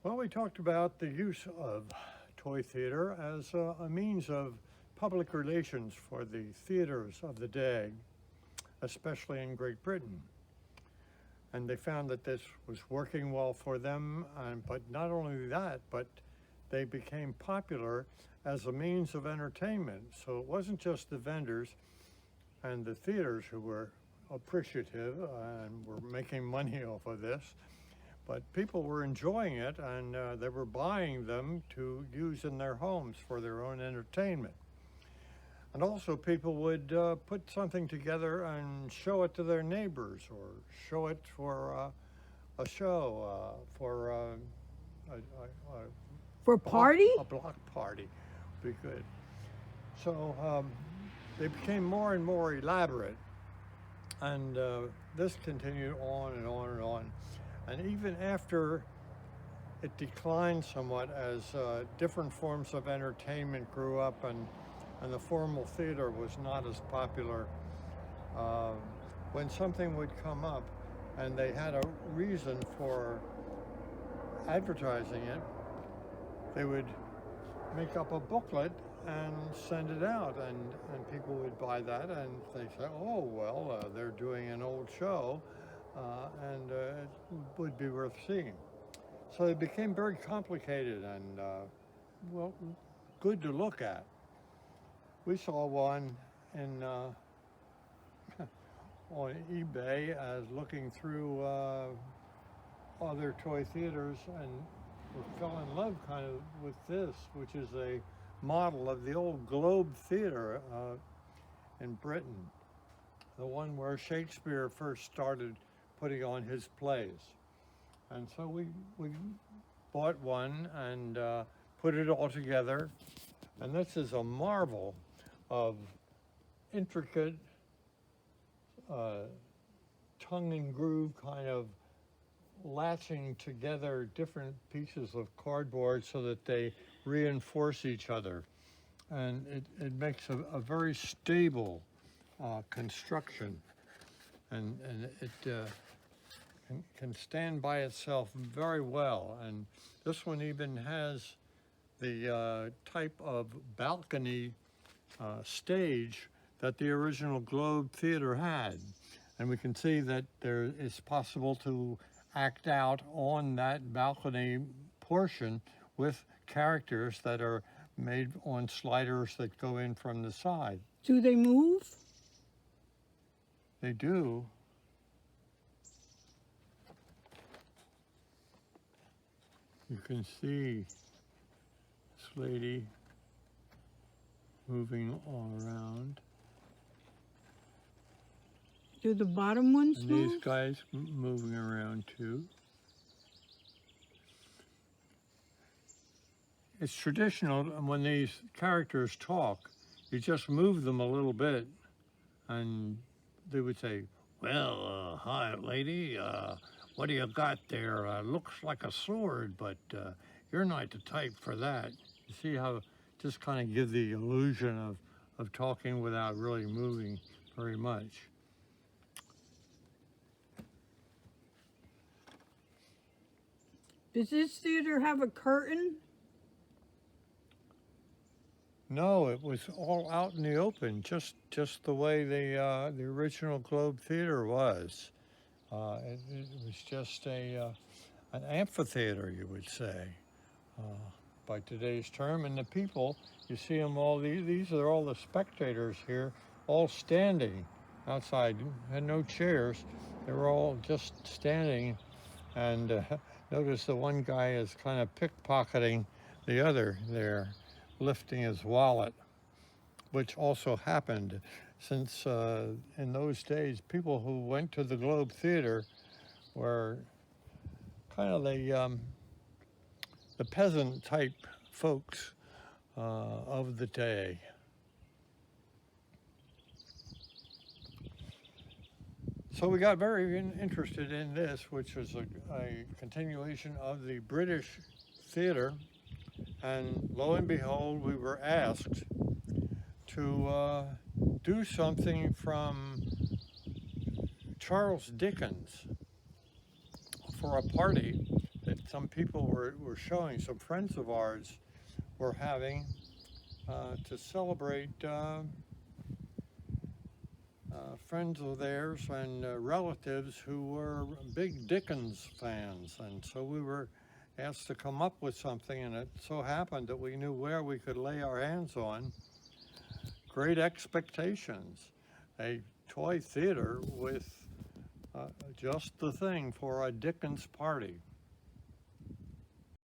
Well, we talked about the use of toy theater as a means of public relations for the theaters of the day, especially in Great Britain. And they found that this was working well for them, but not only that, but they became popular as a means of entertainment. So it wasn't just the vendors and the theaters who were appreciative and were making money off of this, but people were enjoying it, and they were buying them to use in their homes for their own entertainment. And also people would put something together and show it to their neighbors or show it for a show, for For party? a block party would be good. So they became more and more elaborate, and this continued on and on and on. And even after it declined somewhat as different forms of entertainment grew up and the formal theater was not as popular, uh, when something would come up and they had a reason for advertising it, they would make up a booklet and send it out, and people would buy that, and they say, oh, well, they're doing an old show, and it would be worth seeing. So it became very complicated and, well, good to look at. We saw one in on eBay as looking through other toy theaters, and we fell in love kind of with this, which is a model of the old Globe Theater in Britain, the one where Shakespeare first started putting on his plays. And so we bought one and put it all together, and this is a marvel of intricate tongue and groove kind of latching together different pieces of cardboard so that they reinforce each other. And it makes a very stable construction, and it can stand by itself very well. And this one even has the type of balcony stage that the original Globe Theater had. And we can see that there is possible to act out on that balcony portion with characters that are made on sliders that go in from the side. Do they move? They do. You can see this lady moving all around. Do the bottom ones And move? these guys moving around too. It's traditional when these characters talk, you just move them a little bit and they would say, well, hi lady, what do you got there? Looks like a sword, but you're not the type for that. You see how just kind of give the illusion of talking without really moving very much. Does this theater have a curtain? No, it was all out in the open, just the way the original Globe Theater was. It was just an amphitheater, you would say, by today's term. And the people, you see them all, these are all the spectators here, all standing outside, had no chairs. They were all just standing, and notice the one guy is kind of pickpocketing the other there, lifting his wallet, which also happened since in those days, people who went to the Globe Theater were kind of the peasant type folks of the day. So we got very interested in this, which was a continuation of the British theater, and lo and behold, we were asked to do something from Charles Dickens for a party that some people were showing, some friends of ours were having to celebrate friends of theirs and relatives who were big Dickens fans. And so we were asked to come up with something, and it so happened that we knew where we could lay our hands on Great Expectations, a toy theater with just the thing for a Dickens party.